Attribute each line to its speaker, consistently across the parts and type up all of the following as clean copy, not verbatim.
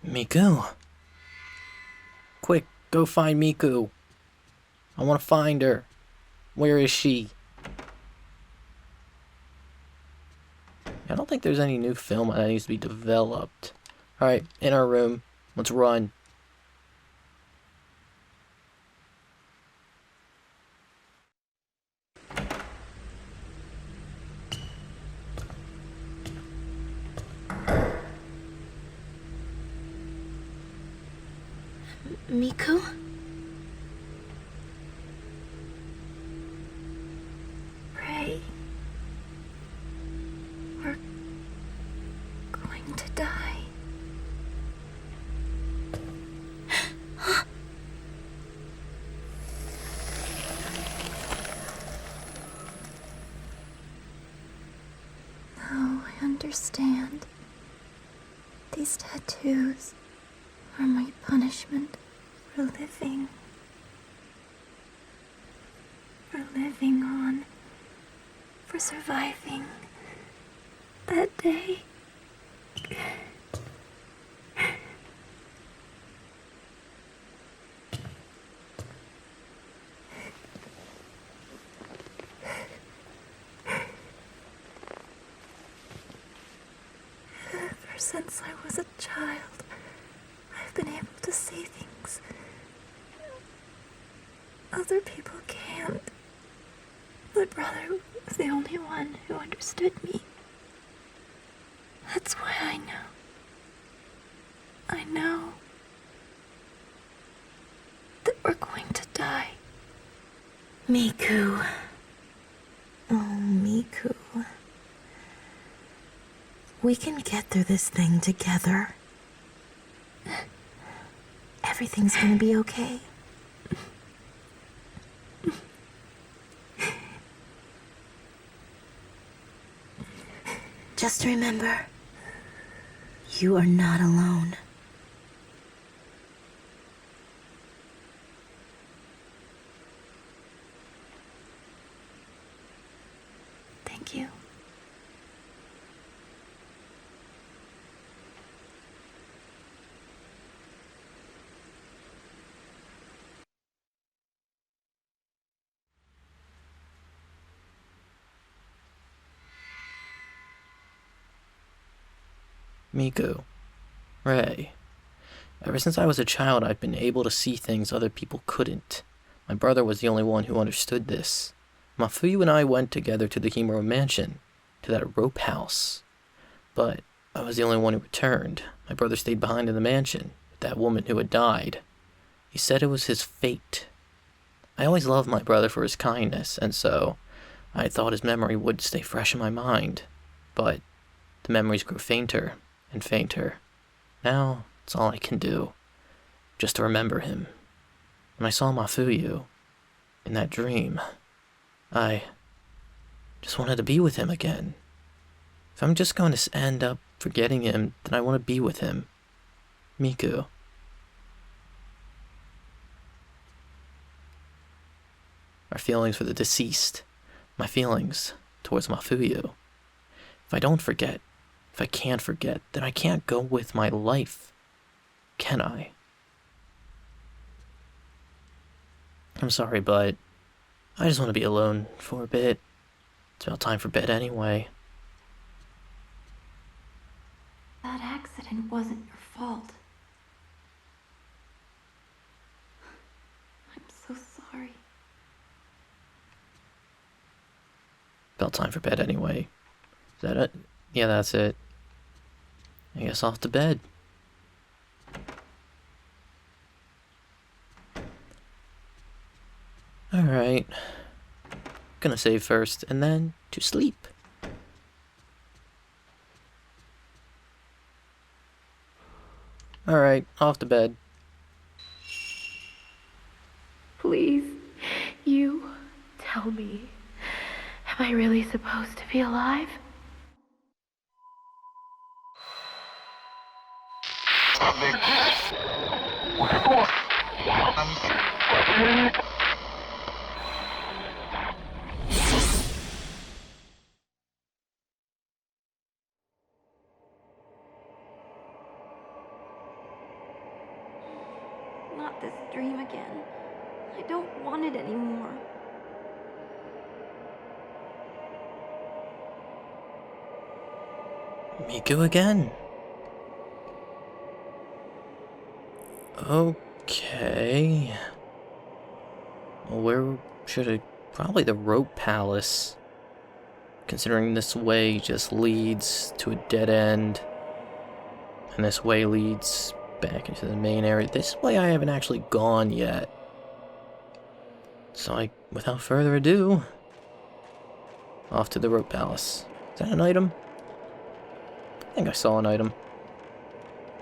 Speaker 1: Miku? Quick, go find Miku. I want to find her. Where is she? I don't think there's any new film that needs to be developed. Alright, in our room. Let's run.
Speaker 2: Miku? Ray. We're going to die. Now I understand. These tattoos are my punishment for living. For living on. For surviving that day. Ever since I was a child, I've been able to see things other people can't. My brother was the only one who understood me. That's why I know. I know that we're going to die.
Speaker 3: Miku. Oh, Miku. We can get through this thing together. Everything's gonna be okay. Just remember, you are not alone.
Speaker 2: Thank you.
Speaker 1: Miku. Ray. Ever since I was a child, I've been able to see things other people couldn't. My brother was the only one who understood this. Mafuyu and I went together to the Himuro mansion, to that rope house. But I was the only one who returned. My brother stayed behind in the mansion, with that woman who had died. He said it was his fate. I always loved my brother for his kindness, and so I thought his memory would stay fresh in my mind. But the memories grew fainter and fainter. Now, it's all I can do, just to remember him. When I saw Mafuyu, in that dream, I just wanted to be with him again. If I'm just going to end up forgetting him, then I want to be with him. Miku. Our feelings for the deceased, my feelings towards Mafuyu. If I don't forget, if I can't forget, then I can't go with my life, can I? I'm sorry, but I just want to be alone for a bit. It's about time for bed anyway.
Speaker 2: That accident wasn't your fault. I'm so sorry.
Speaker 1: About time for bed anyway. Is that it? Yeah, that's it. I guess off to bed. Alright. Gonna save first, and then to sleep. Alright, off to bed.
Speaker 4: Please, you tell me, am I really supposed to be alive?
Speaker 2: Not this dream again. I don't want it anymore.
Speaker 1: Miku again? Okay. Well, where should I... Probably the Rope Palace. Considering this way just leads to a dead end. And this way leads back into the main area. This way I haven't actually gone yet. So without further ado, off to the Rope Palace. Is that an item? I think I saw an item.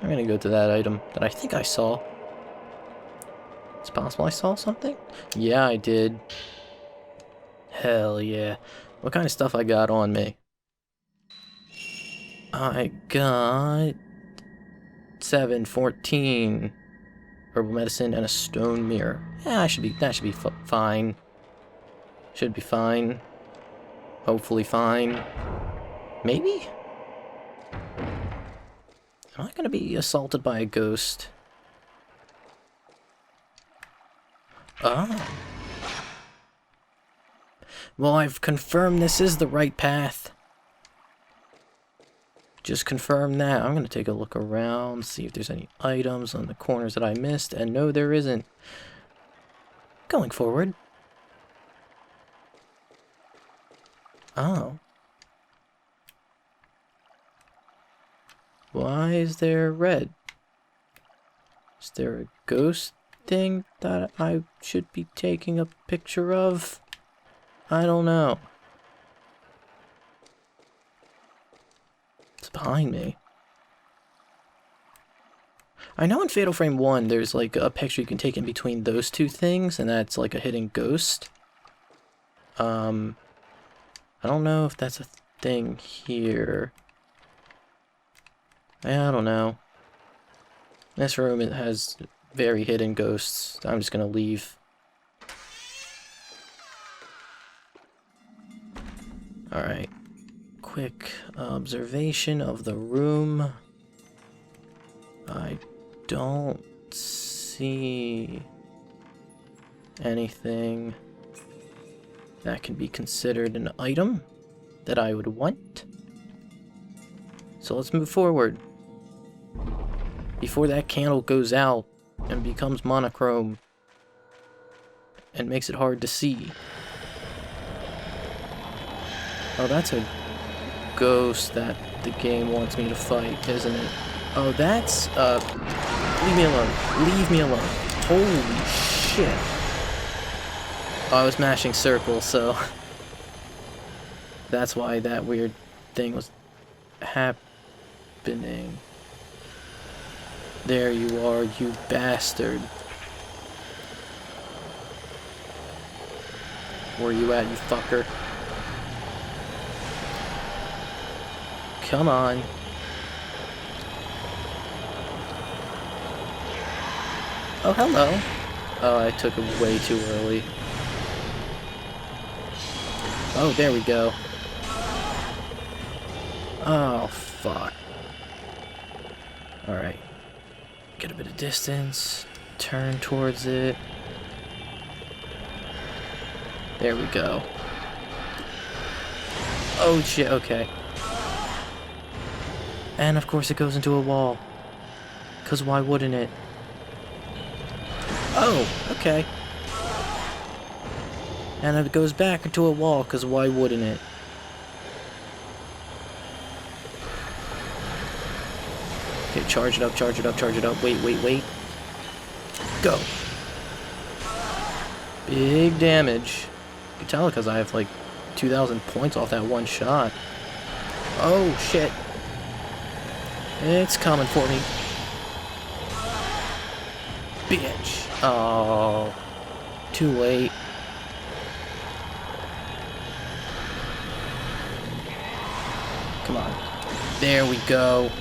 Speaker 1: I'm gonna go to that item that I think I saw. It's possible I saw something? Yeah, I did. Hell yeah. What kind of stuff I got on me? I got 14 herbal medicine and a stone mirror. Yeah, that should be fine. Should be fine. Hopefully fine. Maybe? Am I gonna be assaulted by a ghost? Oh. Well, I've confirmed this is the right path. Just confirm that. I'm gonna take a look around, see if there's any items on the corners that I missed, and no, there isn't. Going forward. Oh. Why is there red? Is there a ghost thing that I should be taking a picture of? I don't know. It's behind me. I know in Fatal Frame 1 there's like a picture you can take in between those two things, and that's like a hidden ghost. I don't know if that's a thing here. I don't know. This room, it has very hidden ghosts. I'm just gonna leave. Alright. Quick observation of the room. I don't see anything that can be considered an item that I would want. So let's move forward. Before that candle goes out and becomes monochrome and makes it hard to see. Oh, that's a ghost that the game wants me to fight, isn't it? Oh, that's, leave me alone. Leave me alone. Holy shit. Oh, I was mashing circle, so that's why that weird thing was happening. There you are, you bastard. Where you at, you fucker? Come on. Oh, hello. Oh, I took it way too early. Oh, there we go. Oh, fuck. Alright. Get a bit of distance. Turn towards it. There we go. Oh, shit, okay. And of course it goes into a wall. 'Cause why wouldn't it? Oh, okay. And it goes back into a wall, 'cause why wouldn't it? Okay, charge it up, charge it up, charge it up. Wait, wait, wait. Go. Big damage. You can tell because I have like 2,000 points off that one shot. Oh, shit. It's coming for me. Bitch. Oh. Too late. Come on. There we go.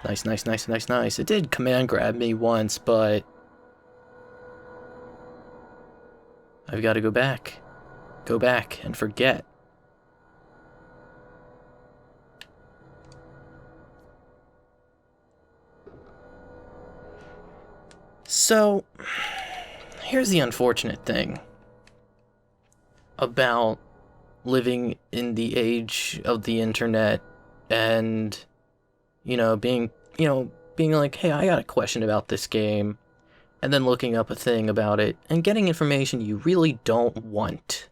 Speaker 1: Nice, nice, nice, nice, nice. It did command grab me once, but I've got to go back. Go back and forget. So, here's the unfortunate thing about living in the age of the internet and, being like, hey, I got a question about this game, and then looking up a thing about it and getting information you really don't want.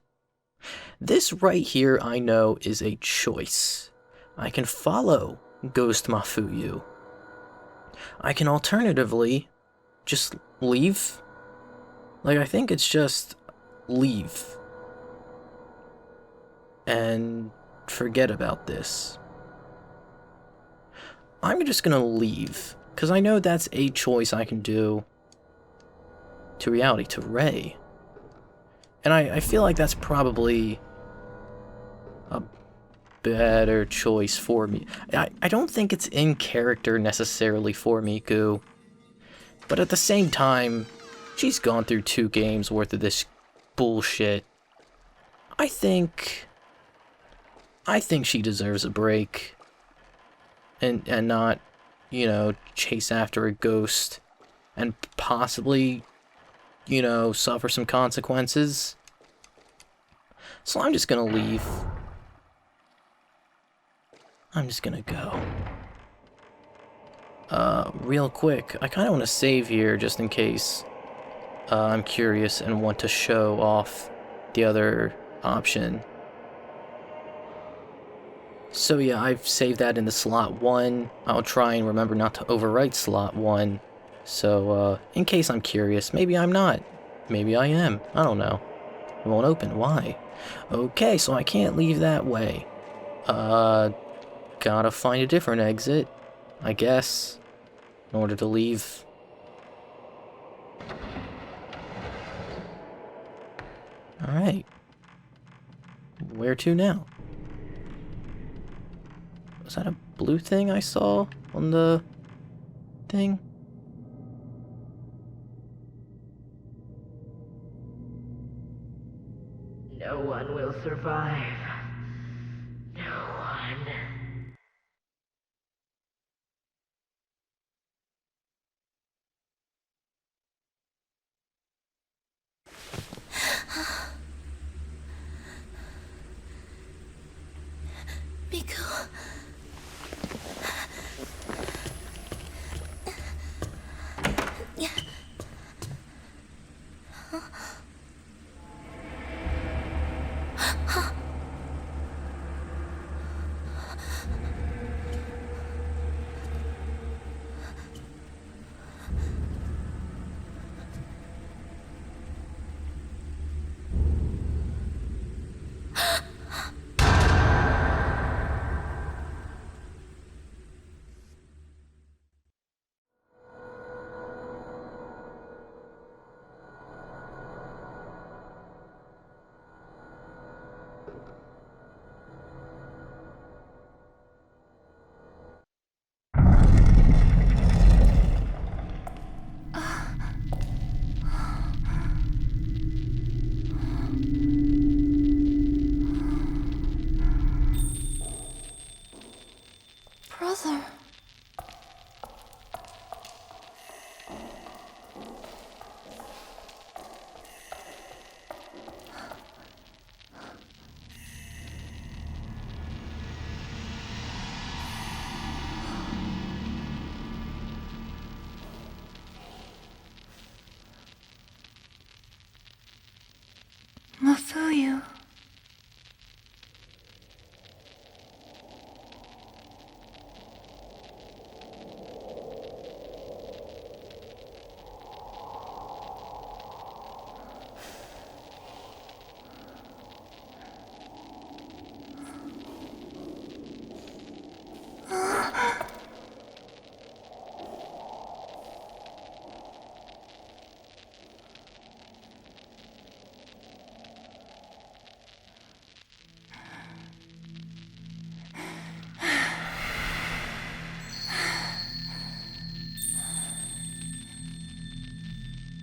Speaker 1: This right here, I know, is a choice. I can follow Ghost Mafuyu. I can alternatively just leave. Like, I think it's just leave and forget about this. I'm just gonna leave, because I know that's a choice I can do to reality, to Ray. And I feel like that's probably a better choice for me. I don't think it's in character necessarily for Miku, but at the same time, she's gone through 2 games worth of this bullshit. I think she deserves a break. And not, chase after a ghost and possibly, suffer some consequences. So I'm just gonna leave. I'm just gonna go. Real quick, I kind of want to save here just in case I'm curious and want to show off the other option. So yeah, I've saved that into slot 1. I'll try and remember not to overwrite slot 1. So, in case I'm curious, maybe I'm not. Maybe I am. I don't know. It won't open. Why? Okay, so I can't leave that way. Gotta find a different exit, I guess, in order to leave. Alright. Where to now? Was that a blue thing I saw on the thing?
Speaker 4: No one will survive. No one.
Speaker 2: Miku. Brother. Mafuyu.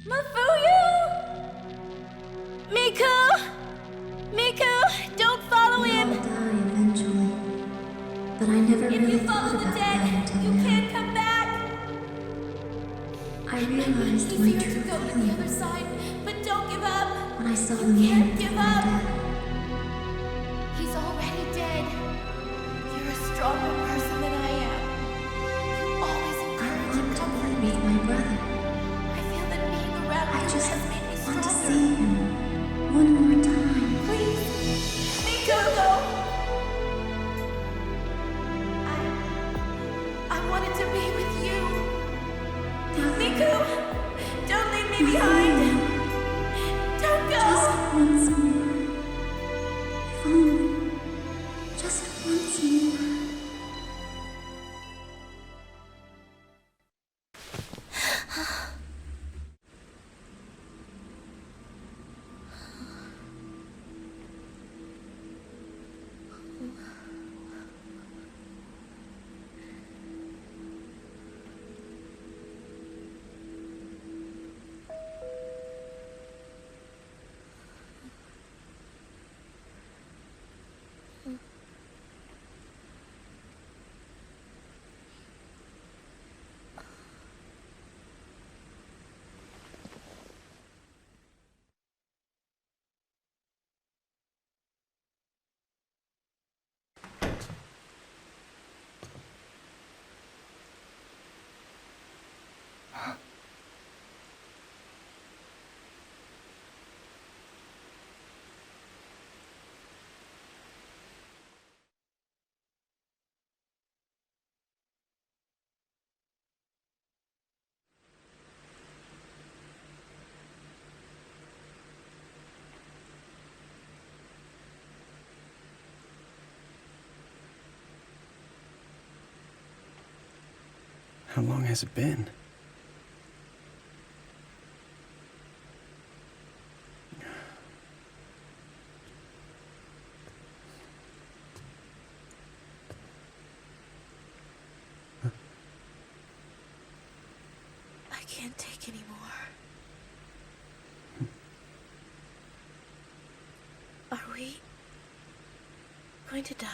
Speaker 2: Mafuyu! Miku! Miku! Don't follow
Speaker 3: We
Speaker 2: him!
Speaker 3: all die eventually. But I never
Speaker 2: If
Speaker 3: really
Speaker 2: you
Speaker 3: thought
Speaker 2: follow the
Speaker 3: about that
Speaker 2: dead,
Speaker 3: until
Speaker 2: you
Speaker 3: now.
Speaker 2: can't come back!
Speaker 3: I I realized my true
Speaker 2: Go to the
Speaker 3: feelings
Speaker 2: other side, but don't give up.
Speaker 3: when I saw the
Speaker 2: You
Speaker 3: man
Speaker 2: can't give
Speaker 3: before my
Speaker 2: up.
Speaker 3: death.
Speaker 2: He's already dead. You're a stronger person than I am. You always
Speaker 3: I
Speaker 2: encourage
Speaker 3: want
Speaker 2: and
Speaker 3: to
Speaker 2: comfort me.
Speaker 3: meet my brother.
Speaker 2: I feel that being around
Speaker 3: I
Speaker 2: you
Speaker 3: just
Speaker 2: has made me
Speaker 3: want to
Speaker 2: stronger.
Speaker 3: see him one more time.
Speaker 2: Please, Nico. I wanted to be with you. Nico, don't leave me behind. Don't go.
Speaker 3: Just once more. If only. Just once more.
Speaker 5: How long has it been?
Speaker 2: I can't take any more. Are we going to die?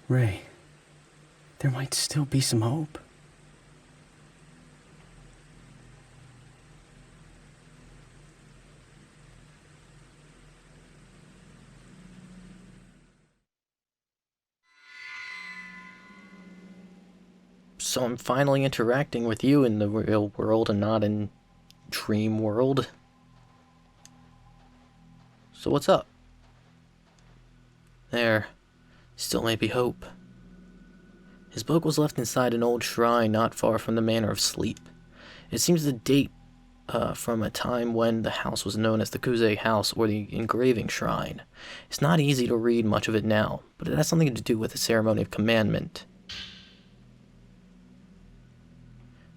Speaker 5: Ray, there might still be some hope.
Speaker 1: So I'm finally interacting with you in the real world and not in dream world. So what's up? There still may be hope. His book was left inside an old shrine not far from the Manor of Sleep. It seems to date from a time when the house was known as the Kuze House or the Engraving Shrine. It's not easy to read much of it now, but it has something to do with the ceremony of commandment.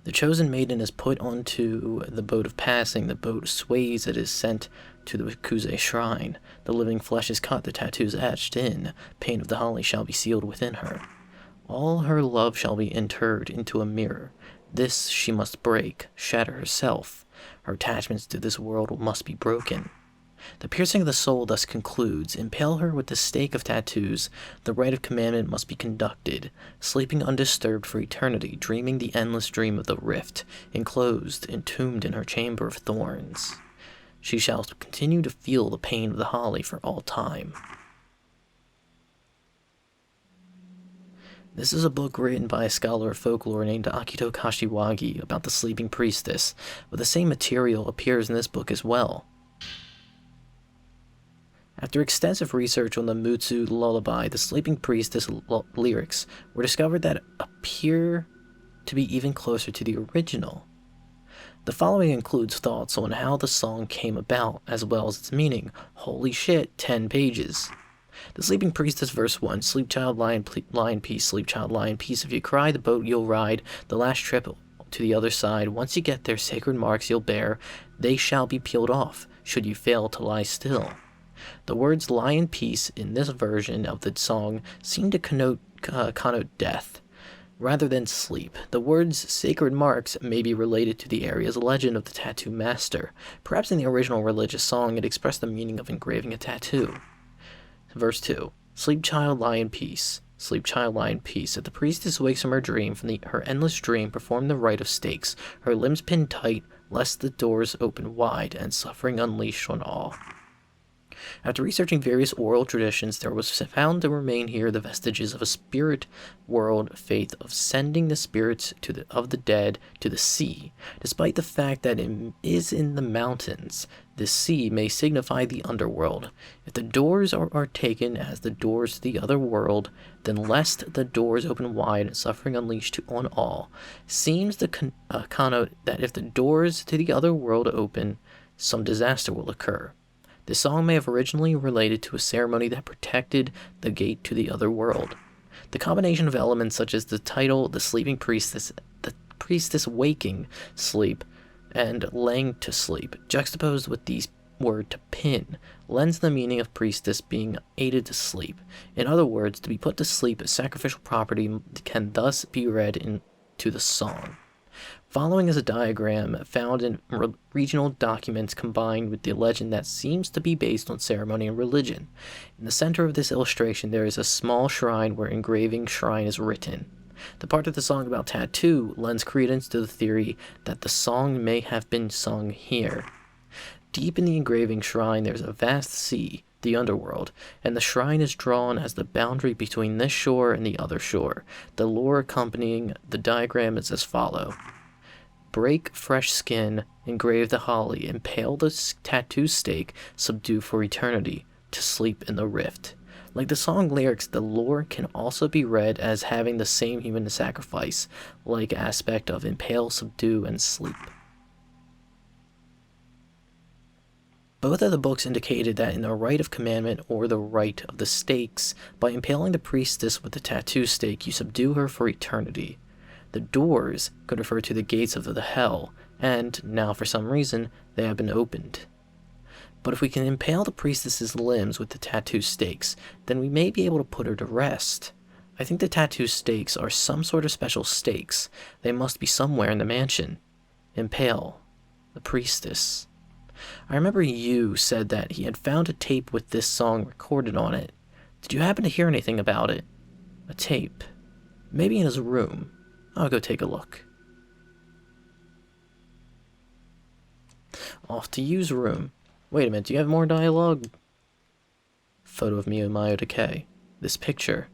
Speaker 1: The chosen maiden is put onto the boat of passing. The boat sways. It is sent to the Kuze shrine. The living flesh is cut, the tattoos etched in. Pain of the holly shall be sealed within her. All her love shall be interred into a mirror. This she must break, shatter herself. Her attachments to this world must be broken. The piercing of the soul thus concludes. Impale her with the stake of tattoos. The rite of commandment must be conducted. Sleeping undisturbed for eternity, dreaming the endless dream of the rift, enclosed, entombed in her chamber of thorns. She shall continue to feel the pain of the holly for all time. This is a book written by a scholar of folklore named Akito Kashiwagi about the sleeping priestess, but the same material appears in this book as well. After extensive research on the Mutsu lullaby, the sleeping priestess lyrics were discovered that appear to be even closer to the original. The following includes thoughts on how the song came about, as well as its meaning. Holy shit, 10 pages. The Sleeping Priestess, verse 1, sleep child, lion peace, sleep child, lion peace. If you cry, the boat you'll ride, the last trip to the other side. Once you get there, sacred marks you'll bear, they shall be peeled off, should you fail to lie still. The words lion peace in this version of the song seem to connote death, rather than sleep. The words sacred marks may be related to the area's legend of the tattoo master. Perhaps in the original religious song it expressed the meaning of engraving a tattoo. Verse 2. Sleep child, lie in peace. Sleep child, lie in peace. If the priestess wakes from her dream, her endless dream, perform the rite of stakes, her limbs pinned tight, lest the doors open wide, and suffering unleashed on all. After researching various oral traditions, there was found to remain here the vestiges of a spirit world faith of sending the spirits of the dead to the sea. Despite the fact that it is in the mountains, the sea may signify the underworld. If the doors are taken as the doors to the other world, then lest the doors open wide and suffering unleashed on all, seems to connote that if the doors to the other world open, some disaster will occur. This song may have originally related to a ceremony that protected the gate to the other world. The combination of elements such as the title, the sleeping priestess, the priestess waking, sleep, and laying to sleep, juxtaposed with the word to pin, lends the meaning of priestess being aided to sleep. In other words, to be put to sleep, sacrificial property can thus be read into the song. Following is a diagram found in regional documents combined with the legend that seems to be based on ceremony and religion. In the center of this illustration, there is a small shrine where engraving shrine is written. The part of the song about tattoo lends credence to the theory that the song may have been sung here. Deep in the engraving shrine, there is a vast sea, the underworld, and the shrine is drawn as the boundary between this shore and the other shore. The lore accompanying the diagram is as follows. Break fresh skin, engrave the holly, impale the tattoo stake, subdue for eternity, to sleep in the rift. Like the song lyrics, the lore can also be read as having the same human sacrifice, like aspect of impale, subdue, and sleep. Both of the books indicated that in the rite of commandment or the rite of the stakes, by impaling the priestess with the tattoo stake, you subdue her for eternity. The doors could refer to the gates of the hell, and now for some reason they have been opened. But if we can impale the priestess's limbs with the tattoo stakes, then we may be able to put her to rest. I think the tattoo stakes are some sort of special stakes. They must be somewhere in the mansion. Impale the priestess. I remember you said that he had found a tape with this song recorded on it. Did you happen to hear anything about it? A tape. Maybe in his room. I'll go take a look. Off to Yu's room. Wait a minute, do you have more dialogue? Photo of Miu and Mayu decay. This picture.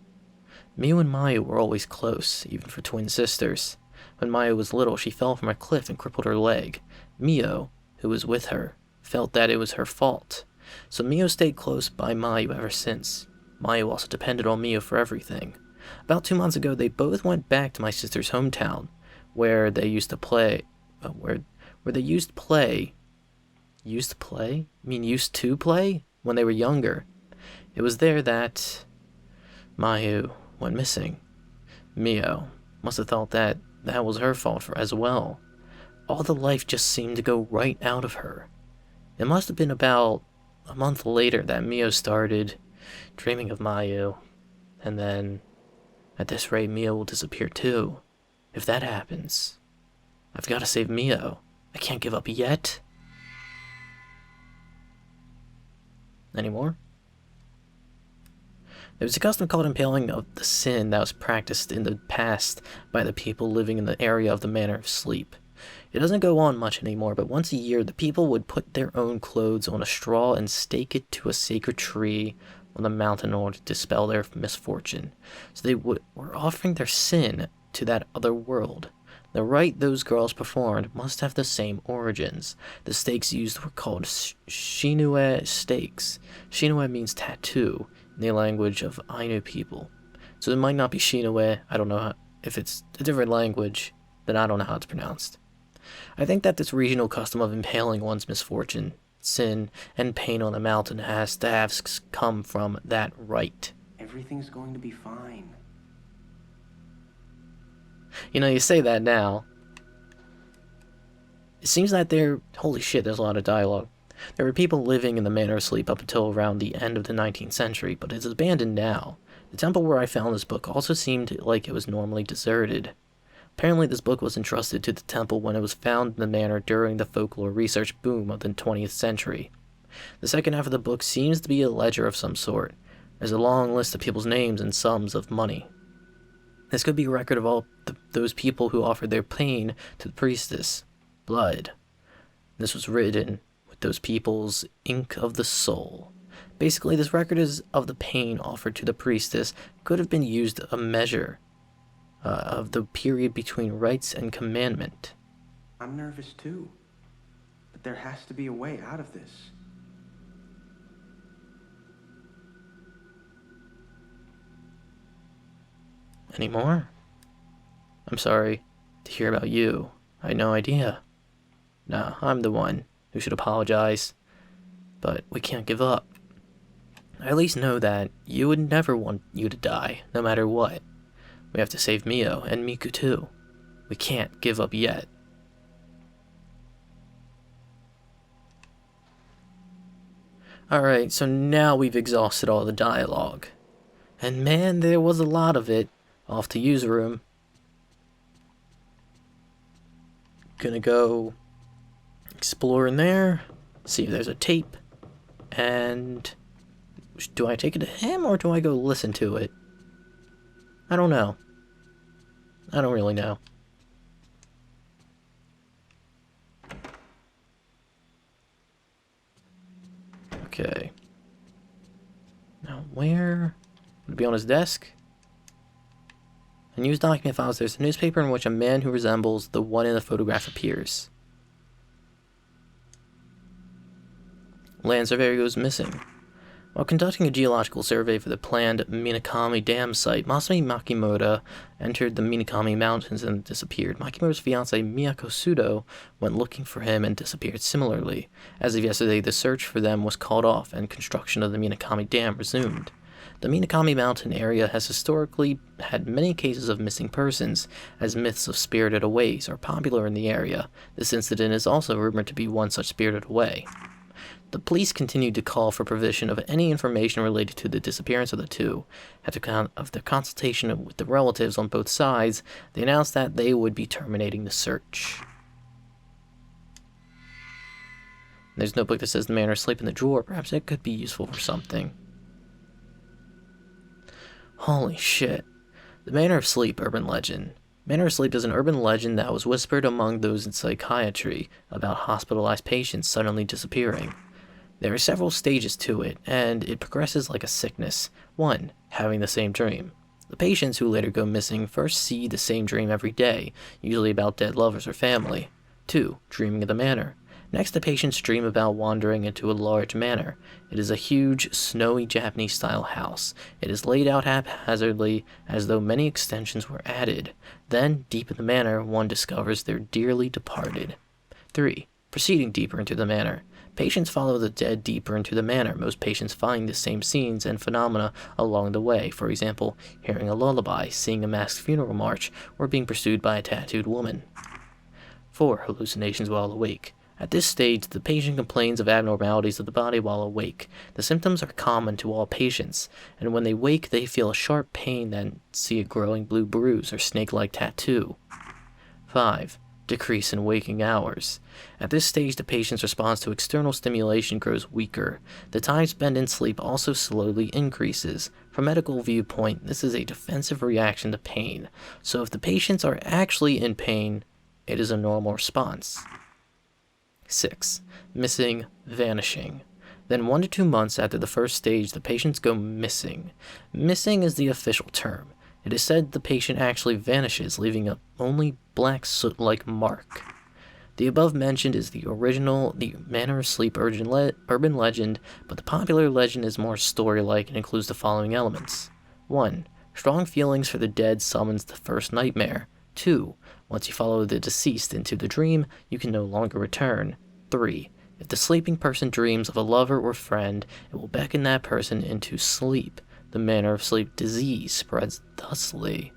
Speaker 1: Miu and Mayu were always close, even for twin sisters. When Mayu was little, she fell from a cliff and crippled her leg. Miu, who was with her, felt that it was her fault. So Miu stayed close by Mayu ever since. Mayu also depended on Miu for everything. About 2 months ago, they both went back to my sister's hometown, where they used to play. Where they used to play when they were younger. It was there that Mayu went missing. Miu must have thought that was her fault as well. All the life just seemed to go right out of her. It must have been about a month later that Miu started dreaming of Mayu, and then, at this rate, Miu will disappear too. If that happens, I've got to save Miu. I can't give up yet. Any more? There was a custom called impaling of the sin that was practiced in the past by the people living in the area of the Manor of Sleep. It doesn't go on much anymore, but once a year the people would put their own clothes on a straw and stake it to a sacred tree on the mountain in order to dispel their misfortune. So they were offering their sin to that other world. The rite those girls performed must have the same origins. The stakes used were called Shinue stakes. Shinue means tattoo in the language of Ainu people. So it might not be Shinue. I don't know if it's a different language, then I don't know how it's pronounced. I think that this regional custom of impaling one's misfortune, sin, and pain on a mountain has to have come from that rite.
Speaker 5: Everything's going to be fine.
Speaker 1: You know, you say that now. It seems that holy shit, there's a lot of dialogue. There were people living in the Manor of Sleep up until around the end of the 19th century, but it's abandoned now. The temple where I found this book also seemed like it was normally deserted. Apparently this book was entrusted to the temple when it was found in the manor during the folklore research boom of the 20th century. The second half of the book seems to be a ledger of some sort. There's a long list of people's names and sums of money. This could be a record of all those people who offered their pain to the priestess. Blood. This was written with those people's ink of the soul. Basically, this record is of the pain offered to the priestess could have been used a measure of the period between rites and commandment.
Speaker 5: I'm nervous too. But there has to be a way out of this.
Speaker 1: Any more? I'm sorry to hear about you. I had no idea. Nah, I'm the one who should apologize. But we can't give up. I at least know that you would never want you to die, no matter what. We have to save Mio, and Miku too. We can't give up yet. Alright, so now we've exhausted all the dialogue. And man, there was a lot of it. Off to use room. Gonna go explore in there, see if there's a tape, and do I take it to him or do I go listen to it? I don't know. I don't really know. Okay. Now where? Would it be on his desk? Unused document files. There's a newspaper in which a man who resembles the one in the photograph appears. Land surveyor goes missing. While conducting a geological survey for the planned Minakami Dam site, Masami Makimoto entered the Minakami Mountains and disappeared. Makimoto's fiancée Miyako Sudo went looking for him and disappeared similarly. As of yesterday, the search for them was called off and construction of the Minakami Dam resumed. The Minakami Mountain area has historically had many cases of missing persons, as myths of spirited aways are popular in the area. This incident is also rumored to be one such spirited away. The police continued to call for provision of any information related to the disappearance of the two. After their consultation with the relatives on both sides, they announced that they would be terminating the search. There's no book that says the manor of sleep in the drawer. Perhaps it could be useful for something. Holy shit. The Manor of Sleep urban legend. Manor of Sleep is an urban legend that was whispered among those in psychiatry about hospitalized patients suddenly disappearing. There are several stages to it, and it progresses like a sickness. 1. Having the same dream. The patients who later go missing first see the same dream every day, usually about dead lovers or family. 2. Dreaming of the manor. Next, the patients dream about wandering into a large manor. It is a huge, snowy Japanese-style house. It is laid out haphazardly, as though many extensions were added. Then, deep in the manor, one discovers their dearly departed. 3. Proceeding deeper into the manor. Patients follow the dead deeper into the manor. Most patients find the same scenes and phenomena along the way. For example, hearing a lullaby, seeing a masked funeral march, or being pursued by a tattooed woman. 4. Hallucinations while awake. At this stage, the patient complains of abnormalities of the body while awake. The symptoms are common to all patients, and when they wake, they feel a sharp pain, then see a growing blue bruise or snake-like tattoo. 5. Decrease in waking hours. At this stage, the patient's response to external stimulation grows weaker. The time spent in sleep also slowly increases. From a medical viewpoint, this is a defensive reaction to pain. So if the patients are actually in pain, it is a normal response. 6. Missing, vanishing. Then 1 to 2 months after the first stage, the patients go missing. Missing is the official term. It is said the patient actually vanishes, leaving a only black soot-like mark. The above mentioned is the manner of sleep urban legend, but the popular legend is more story-like and includes the following elements. 1. Strong feelings for the dead summons the first nightmare. 2. Once you follow the deceased into the dream, you can no longer return. 3. If the sleeping person dreams of a lover or friend, it will beckon that person into sleep. The manner of sleep disease spreads thusly.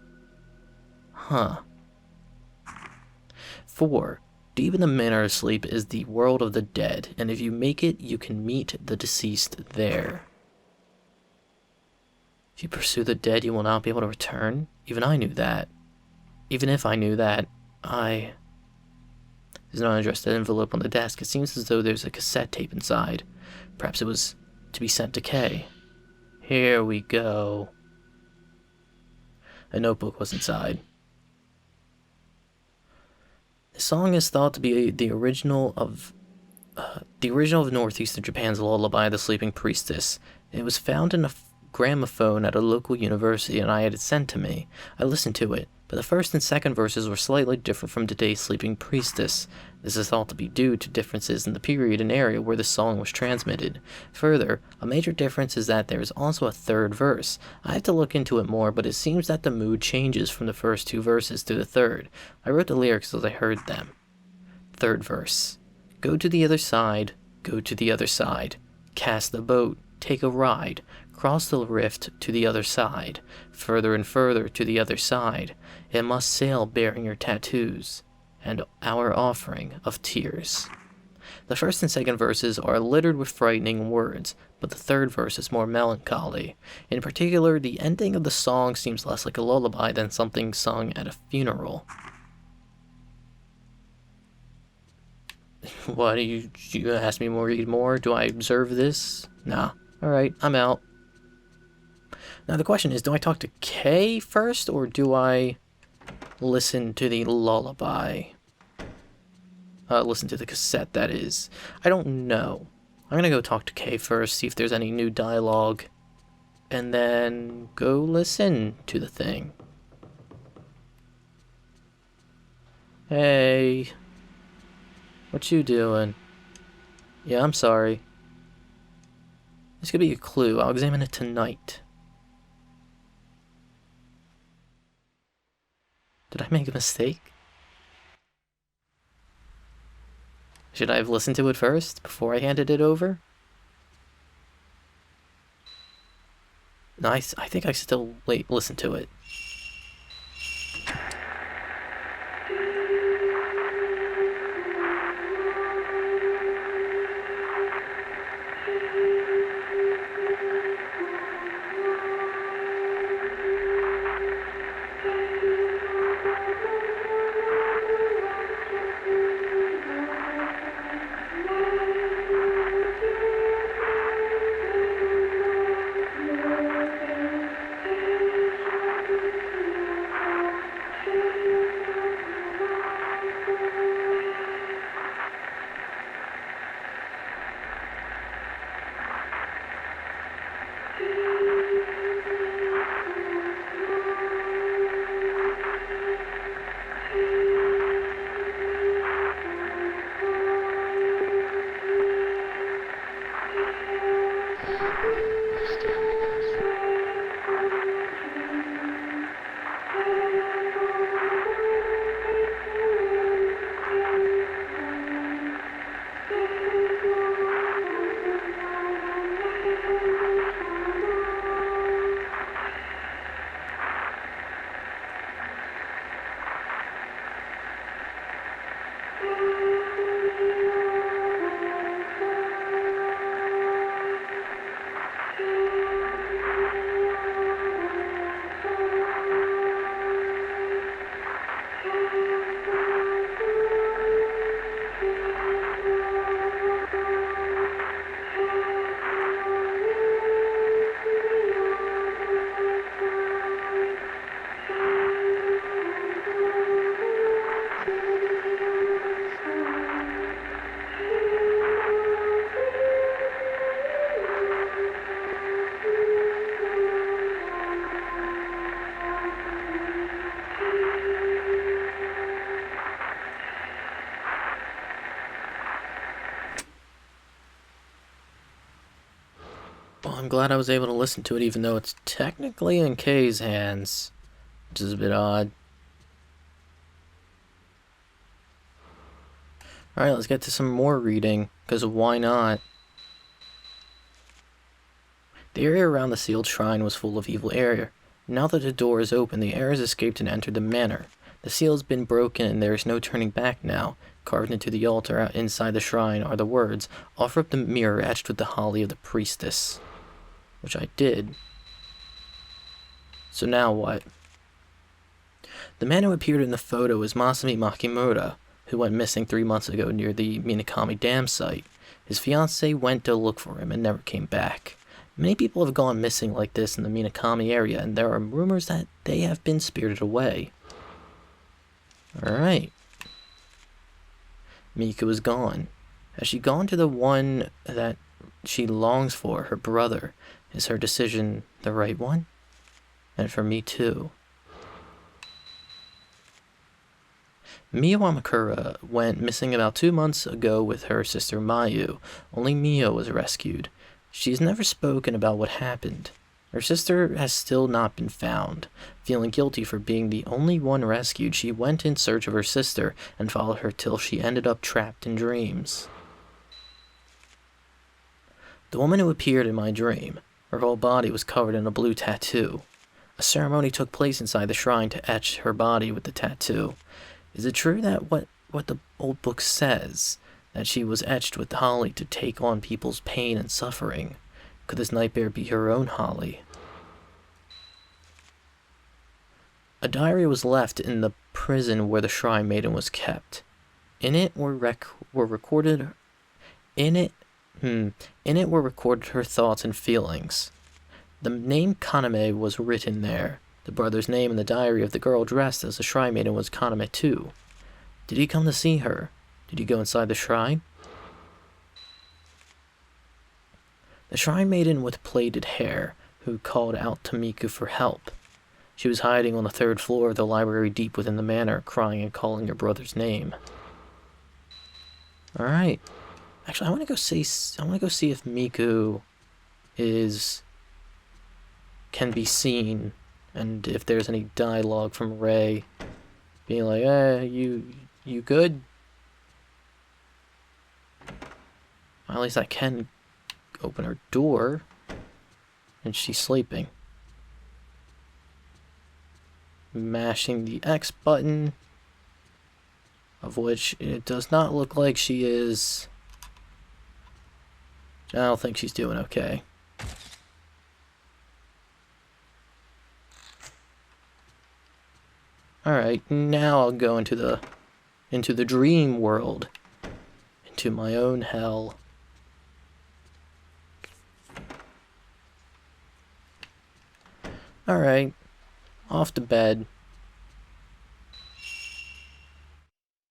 Speaker 1: 4. Deep in the manner of sleep is the world of the dead, and if you make it, you can meet the deceased there. If you pursue the dead, you will not be able to return. Even I knew that. Even if I knew that, There's an unaddressed envelope on the desk. It seems as though there's a cassette tape inside. Perhaps it was to be sent to Kay. Here we go. A notebook was inside. The song is thought to be the original of northeastern Japan's lullaby, The Sleeping Priestess. It was found in a gramophone at a local university, and I had it sent to me. I listened to it, but the first and second verses were slightly different from today's Sleeping Priestess. This is thought to be due to differences in the period and area where the song was transmitted. Further, a major difference is that there is also a third verse. I have to look into it more, but it seems that the mood changes from the first 2 verses to the third. I wrote the lyrics as I heard them. Third verse. Go to the other side, go to the other side. Cast the boat, take a ride. Cross the rift to the other side, further and further to the other side. It must sail bearing your tattoos, and our offering of tears. The first and second verses are littered with frightening words, but the third verse is more melancholy. In particular, the ending of the song seems less like a lullaby than something sung at a funeral. What, you ask me to read more? Do I observe this? Nah. Alright, I'm out. Now the question is, do I talk to Kay first, or do I listen to the lullaby? Listen to the cassette, that is. I don't know. I'm gonna go talk to Kay first, see if there's any new dialogue, and then go listen to the thing. Hey. What you doing? Yeah, I'm sorry. This could be a clue. I'll examine it tonight. Did I make a mistake? Should I have listened to it first, before I handed it over? No, I think I still listen to it. glad I was able to listen to it, even though it's technically in Kay's hands, which is a bit odd. Alright, let's get to some more reading, because why not? The area around the sealed shrine was full of evil air. Now that the door is open, the air has escaped and entered the manor. The seal has been broken and there is no turning back now. Carved into the altar inside the shrine are the words, "Offer up the mirror etched with the holly of the priestess." Which I did. So now what? The man who appeared in the photo is Masami Makimura, who went missing 3 months ago near the Minakami Dam site. His fiancée went to look for him and never came back. Many people have gone missing like this in the Minakami area, and there are rumors that they have been spirited away. Alright. Miku is gone. Has she gone to the one that she longs for, her brother? Is her decision the right one? And for me too. Mio Amakura went missing about 2 months ago with her sister Mayu. Only Mio was rescued. She's never spoken about what happened. Her sister has still not been found. Feeling guilty for being the only one rescued, she went in search of her sister and followed her till she ended up trapped in dreams. The woman who appeared in my dream, her whole body was covered in a blue tattoo. A ceremony took place inside the shrine to etch her body with the tattoo. Is it true that what the old book says, that she was etched with holly to take on people's pain and suffering? Could this nightmare be her own holly? A diary was left in the prison where the shrine maiden was kept. In it were recorded her thoughts and feelings. The name Kaname was written there. The brother's name in the diary of the girl dressed as the shrine maiden was Kaname too. Did he come to see her? Did he go inside the shrine? The shrine maiden with plaited hair, who called out to Miku for help. She was hiding on the 3rd floor of the library deep within the manor, crying and calling her brother's name. Alright. Actually, I want to go see if Miku can be seen, and if there's any dialogue from Rei being like, you good? Well, at least I can open her door, and she's sleeping. Mashing the X button, of which it does not look like she is. I don't think she's doing okay. Alright, now I'll go into the dream world. Into my own hell. Alright, off to bed.